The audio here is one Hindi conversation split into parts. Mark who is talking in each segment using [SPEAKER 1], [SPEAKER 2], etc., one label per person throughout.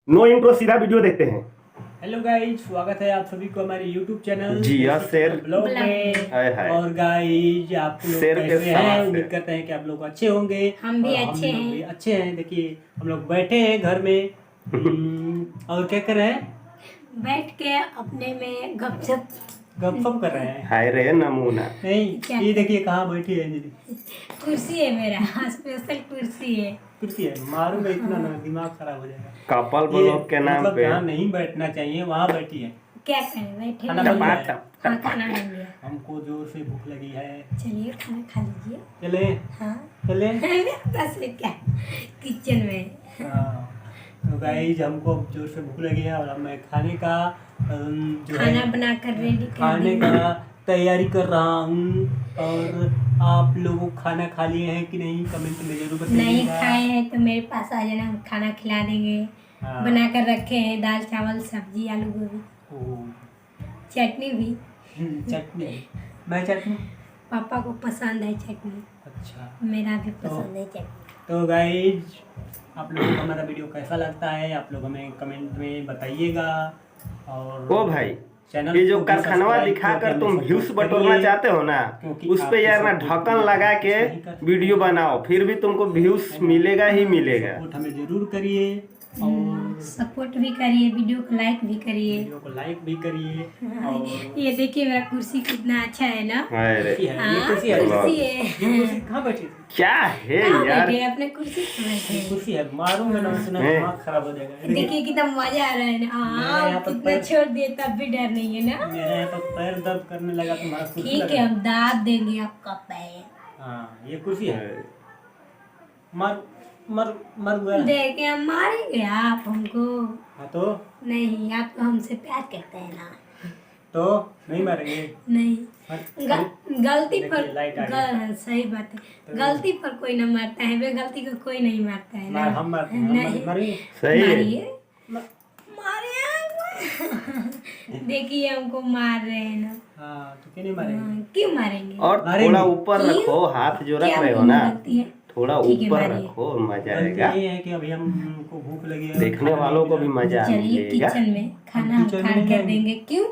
[SPEAKER 1] नो इंट्रो सीधा वीडियो देखते हैं।
[SPEAKER 2] हेलो गाइज, स्वागत है आप सभी को हमारे YouTube चैनल
[SPEAKER 1] जिया शेर
[SPEAKER 2] ब्लॉग में।
[SPEAKER 1] हाय हाय।
[SPEAKER 2] और गाइज, आप लोग
[SPEAKER 1] शेर के
[SPEAKER 2] कैसे हैं?
[SPEAKER 1] सवाल से।
[SPEAKER 2] उम्मीद करते हैं कि आप लोग अच्छे होंगे।
[SPEAKER 3] हम भी
[SPEAKER 2] और
[SPEAKER 3] अच्छे
[SPEAKER 2] लोग
[SPEAKER 3] हैं।
[SPEAKER 2] भी अच्छे हैं। देखिए, हम लोग बैठे हैं घर में। और क्या कर रहे हैं?
[SPEAKER 3] बैठ के अपने में गपशप
[SPEAKER 2] गपशप कर रहे हैं।
[SPEAKER 1] हाय रे नमूना।
[SPEAKER 2] नहीं,
[SPEAKER 3] क्या?
[SPEAKER 2] ये देखिए कहाँ बैठी है दीदी।
[SPEAKER 3] कुर्सी है मेरा स्पेशल कुर्सी है।
[SPEAKER 2] कुर्सी है, मारूंगा इतना ना दिमाग खराब हो जाएगा।
[SPEAKER 1] कपल ब्लॉग के नाम
[SPEAKER 2] मतलब
[SPEAKER 1] पे
[SPEAKER 2] जहाँ नहीं बैठना चाहिए वहाँ बैठी है।
[SPEAKER 3] क्या करें, बैठे
[SPEAKER 2] खाना
[SPEAKER 3] नहीं
[SPEAKER 2] बन
[SPEAKER 3] हैं।
[SPEAKER 2] गया?
[SPEAKER 3] हाँ, खाना बन गया।
[SPEAKER 2] हमको जोर से भूख लगी है।
[SPEAKER 3] चलिए खाना खा लीजिए।
[SPEAKER 2] चले
[SPEAKER 3] हाँ
[SPEAKER 2] चले।
[SPEAKER 3] बस में क्या, किचन में।
[SPEAKER 2] हाँ, तो गाइज हमको जोर से भूख लगी है और अब मैं खाने का जो
[SPEAKER 3] खाना
[SPEAKER 2] है
[SPEAKER 3] बना कर रेडी कर
[SPEAKER 2] खाने
[SPEAKER 3] दी।
[SPEAKER 2] का तैयारी कर रहा हूँ। और आप लोगों खाना खा लिए हैं कि नहीं, कमेंट में जरूर
[SPEAKER 3] नहीं
[SPEAKER 2] बताइएगा।
[SPEAKER 3] खाए हैं तो मेरे पास आ जाना, हम खाना खिला देंगे।
[SPEAKER 2] हाँ।
[SPEAKER 3] बना कर रखे हैं दाल चावल सब्जी आलू गोभी
[SPEAKER 2] ओह,
[SPEAKER 3] चटनी भी।
[SPEAKER 2] चटनी। मैं चटनी।
[SPEAKER 3] पापा को पसंद है चटनी,
[SPEAKER 2] अच्छा,
[SPEAKER 3] मेरा भी पसंद है चटनी।
[SPEAKER 2] तो गाइज, आप लोगों को हमारा वीडियो कैसा लगता है आप लोग हमें कमेंट में बताइएगा। और
[SPEAKER 1] ओ भाई,
[SPEAKER 2] चैनल
[SPEAKER 1] ये जो
[SPEAKER 2] को भी
[SPEAKER 1] कारखानवा
[SPEAKER 2] सब्सक्राइब
[SPEAKER 1] दिखाकर
[SPEAKER 2] करके
[SPEAKER 1] तुम
[SPEAKER 2] हमें
[SPEAKER 1] व्यूज
[SPEAKER 2] सपोर्ट
[SPEAKER 1] बटोरना
[SPEAKER 2] करिए।
[SPEAKER 1] चाहते हो ना,
[SPEAKER 2] क्योंकि
[SPEAKER 1] उस पे
[SPEAKER 2] आपके
[SPEAKER 1] यार ना
[SPEAKER 2] सपोर्ट
[SPEAKER 1] ढक्कन
[SPEAKER 2] में
[SPEAKER 1] लगा
[SPEAKER 2] कुछ
[SPEAKER 1] के
[SPEAKER 2] नहीं कर सकते।
[SPEAKER 1] वीडियो बनाओ, फिर भी तुमको व्यूज मिलेगा ही मिलेगा।
[SPEAKER 2] सपोर्ट हमें जरूर करिए और
[SPEAKER 3] सपोर्ट भी करिए, वीडियो को लाइक भी करिए।
[SPEAKER 2] वीडियो को लाइक भी करिए। और
[SPEAKER 3] ये देखिए मेरा कुर्सी कितना अच्छा है ना।
[SPEAKER 1] हाय रे,
[SPEAKER 2] कुर्सी है, ये
[SPEAKER 3] हाँ,
[SPEAKER 2] कुर्सी है।
[SPEAKER 3] कुर्सी
[SPEAKER 2] ये
[SPEAKER 3] है।
[SPEAKER 2] कुर्सी कहाँ बैठी थी?
[SPEAKER 1] क्या है
[SPEAKER 3] कहाँ
[SPEAKER 1] यार।
[SPEAKER 3] बैठे अपने कुर्सी पे बैठे
[SPEAKER 2] ये
[SPEAKER 3] हैं।
[SPEAKER 2] कुर्सी है, मारूंगा ना सुना
[SPEAKER 1] हैं।
[SPEAKER 2] दिमाग खराब हो जाएगा।
[SPEAKER 3] देखिए कितना मजा आ रहा है ना।
[SPEAKER 2] मेरे यहाँ
[SPEAKER 3] हाँ,
[SPEAKER 2] पर
[SPEAKER 3] कितना
[SPEAKER 2] पैर-
[SPEAKER 3] छोड़ दिए तब भी डर नहीं है ना।
[SPEAKER 2] मेरे यहाँ पर पैर दर्द करने लगा, तुम्हारा कुर्सी
[SPEAKER 3] ठीक
[SPEAKER 2] लगा।
[SPEAKER 3] है, हम दाब देंगे आपका पैर।
[SPEAKER 2] हाँ, ये कुर्सी है। मर मर मर गया।
[SPEAKER 3] देखे हम मारेंगे आप हमको?
[SPEAKER 2] हाँ, तो
[SPEAKER 3] नहीं, आप तो हमसे प्यार करते हैं ना।
[SPEAKER 2] तो नहीं मारेंगे।
[SPEAKER 3] नहीं, गलती
[SPEAKER 2] देखिए,
[SPEAKER 3] पर
[SPEAKER 2] लाइट आ गई।
[SPEAKER 3] सही बात है, गलती पर कोई ना मारता है, बेगलती को कोई नहीं मारता है ना।
[SPEAKER 2] हम मारते हैं,
[SPEAKER 3] नहीं।
[SPEAKER 2] मारेंगे।
[SPEAKER 1] सही है।
[SPEAKER 3] मारिए, मारिए। देखिए हमको मार रहे हैं ना।
[SPEAKER 2] हाँ, तो क्यों नहीं मारेंगे?
[SPEAKER 3] क्यों मारेंगे?
[SPEAKER 1] और
[SPEAKER 2] मारेंगे।
[SPEAKER 1] थोड़ा ऊपर
[SPEAKER 3] क्यों?
[SPEAKER 1] रखो, हाथ जो रख
[SPEAKER 3] क्या
[SPEAKER 1] रहे हो
[SPEAKER 3] बोलने
[SPEAKER 1] ना,
[SPEAKER 3] लगती है?
[SPEAKER 1] थोड़ा
[SPEAKER 3] ठीक है,
[SPEAKER 1] ऊपर
[SPEAKER 3] मारिए।
[SPEAKER 1] रखो, मजा
[SPEAKER 2] गलती
[SPEAKER 1] आएगा।
[SPEAKER 2] ये है कि अभी हमको भूख लगी है।
[SPEAKER 1] देखने
[SPEAKER 2] खाना
[SPEAKER 1] वालों
[SPEAKER 2] नहीं
[SPEAKER 1] को भी
[SPEAKER 2] मिला।
[SPEAKER 1] मजा
[SPEAKER 3] चलिए
[SPEAKER 1] मिलेगा।
[SPEAKER 3] किचन में खाना हम
[SPEAKER 2] किचन
[SPEAKER 3] खा
[SPEAKER 2] में
[SPEAKER 3] कर
[SPEAKER 2] नहीं।
[SPEAKER 3] देंगे। क्यों?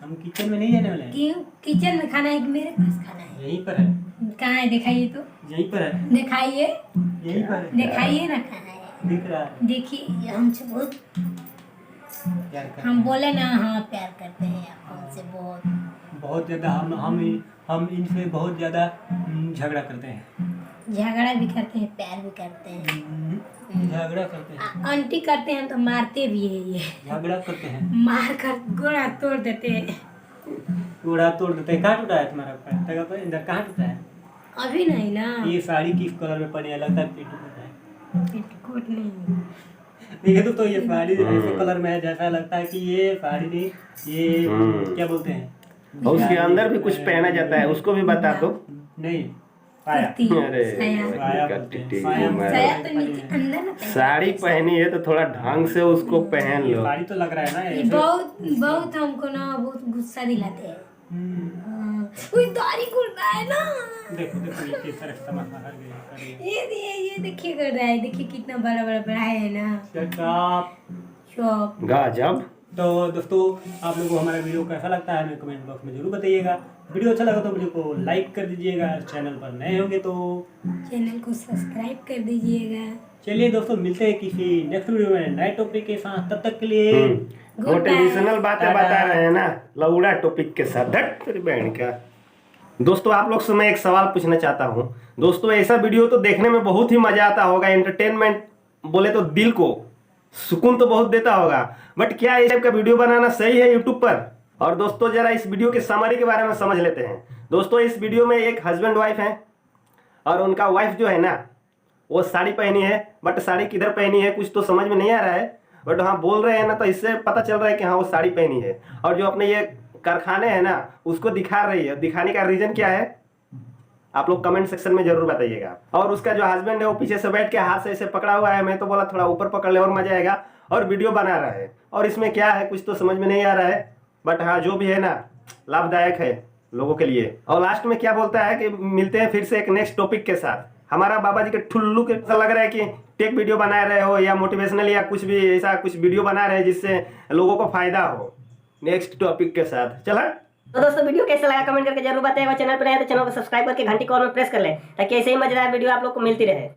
[SPEAKER 2] हम किचन में नहीं जाने वाले हैं।
[SPEAKER 3] क्यों? किचन में खाना है कि मेरे पास खाना है?
[SPEAKER 2] यहीं पर है,
[SPEAKER 3] कहाँ है दिखाइए तो।
[SPEAKER 2] यहीं पर है,
[SPEAKER 3] दिखाइए,
[SPEAKER 2] यहीं पर है।
[SPEAKER 3] दिखाइए ना कहाँ है।
[SPEAKER 2] दिख रहा है।
[SPEAKER 3] देखिए ये हमसे बहुत,
[SPEAKER 2] प्यार करते
[SPEAKER 3] हम
[SPEAKER 2] हैं।
[SPEAKER 3] बोले ना, हाँ प्यार करते हैं आप हमसे बहुत।
[SPEAKER 2] बहुत ज़्यादा हम इनसे बहुत ज़्यादा झगड़ा करते हैं।
[SPEAKER 3] झगड़ा भी करते हैं, प्यार भी करते हैं।
[SPEAKER 2] झगड़ा करते हैं,
[SPEAKER 3] आंटी करते हैं तो मारते भी है ये।
[SPEAKER 2] झगड़ा करते हैं,
[SPEAKER 3] मार कर गोड़ा तोड़ देते हैं।
[SPEAKER 2] टूड़ा तोड़ देते हैं। कहाँ टूटा है तुम्हारा पैर? तगा पर इधर कहाँ टूटा है?
[SPEAKER 3] अभी नहीं ना।
[SPEAKER 2] ये साड़ी किस कलर में पहनी है? लगता है पेट टूटा है।
[SPEAKER 3] पेटीकोट नहीं।
[SPEAKER 2] देखिए तो ये साड़ी ऐसे कलर में है जैसा लगता है कि ये साड़ी नहीं, ये क्या बोलते हैं?
[SPEAKER 1] और उसके अंदर भी कुछ पहना जाता है, उसको भी बता दो।
[SPEAKER 2] नहीं, साया।
[SPEAKER 3] कुर्ती,
[SPEAKER 1] अरे
[SPEAKER 3] साया।
[SPEAKER 2] साया
[SPEAKER 1] का
[SPEAKER 2] बोलते हैं।
[SPEAKER 1] टिटी
[SPEAKER 2] साया
[SPEAKER 1] मारो।
[SPEAKER 3] साया तो नीचे अंदर ना पहनते
[SPEAKER 1] साड़ी
[SPEAKER 3] हैं।
[SPEAKER 1] पहनी है तो थोड़ा ढंग से उसको पहन
[SPEAKER 2] ये
[SPEAKER 1] लो।
[SPEAKER 2] साड़ी तो लग रहा है ना
[SPEAKER 3] ये
[SPEAKER 2] ऐसे।
[SPEAKER 3] बहुत बहुत हमको ना बहुत गुस्सा दिलाते हैं। हाँ, कोई दाढ़ी खुल रहा है ना।
[SPEAKER 2] देखो देखो ये किस तरह से तमाशा कर रही है।
[SPEAKER 3] ये देखिए कर रहा है, देखिए कितना बड़ा बड़ा बड़ा है ना।
[SPEAKER 2] Shut up।
[SPEAKER 3] चौप।
[SPEAKER 1] गजब।
[SPEAKER 2] तो दोस्तों, आप लोगों को हमारा वीडियो कैसा लगता है हमें कमेंट बॉक्स में जरूर बताइएगा। वीडियो अच्छा लगा तो वीडियो को लाइक कर दीजिएगा। चैनल पर नए होंगे तो
[SPEAKER 3] चैनल को सब्सक्राइब कर दीजिएगा।
[SPEAKER 2] चलिए दोस्तों, मिलते हैं किसी नेक्स्ट वीडियो में नए टॉपिक के साथ। तब तक के लिए
[SPEAKER 1] मोटिवेशनल बातें
[SPEAKER 2] टाटा।
[SPEAKER 1] बता रहे हैं ना, लौड़ा टॉपिक के साथ। धट तेरी बहन का। दोस्तों, आप लोग से मैं एक सवाल पूछना चाहता हूँ। दोस्तों, ऐसा वीडियो तो देखने में बहुत ही मजा आता होगा, एंटरटेनमेंट बोले तो दिल को सुकून तो बहुत देता होगा, बट क्या इस टाइप का वीडियो बनाना सही है यूट्यूब पर? और दोस्तों, जरा इस वीडियो के समरी के बारे में समझ लेते हैं। दोस्तों, इस वीडियो में एक हस्बैंड वाइफ है और उनका वाइफ जो है ना, वो साड़ी पहनी है, बट साड़ी किधर पहनी है कुछ तो समझ में नहीं आ रहा है, बट हाँ बोल रहे हैं ना, तो इससे पता चल रहा है कि हाँ वो साड़ी पहनी है। और जो अपने ये कारखाने हैं ना, उसको दिखा रही है। दिखाने का रीजन क्या है आप लोग कमेंट सेक्शन में जरूर बताइएगा। और उसका जो हस्बैंड है वो पीछे से बैठ के हाथ से ऐसे पकड़ा हुआ है। मैं तो बोला थोड़ा ऊपर पकड़ ले और मजा आएगा। और वीडियो बना रहा है, और इसमें क्या है कुछ तो समझ में नहीं आ रहा है, बट हाँ जो भी है ना लाभदायक है लोगों के लिए। और लास्ट में क्या बोलता है कि मिलते हैं फिर से एक नेक्स्ट टॉपिक के साथ। हमारा बाबा जी के ठुल्लू के ऐसा लग रहा है कि टेक वीडियो बना रहे हो या मोटिवेशनल या कुछ भी ऐसा कुछ वीडियो बना रहे हैं जिससे लोगों को फायदा हो। नेक्स्ट टॉपिक के साथ चला।
[SPEAKER 4] तो दोस्तों वीडियो कैसा लगा कमेंट करके जरूर बताइएगा। चैनल पर नए तो चैनल को सब्सक्राइब करके घंटी कॉल में प्रेस कर लें ताकि ऐसे ही मजेदार वीडियो आप लोग को मिलती रहे।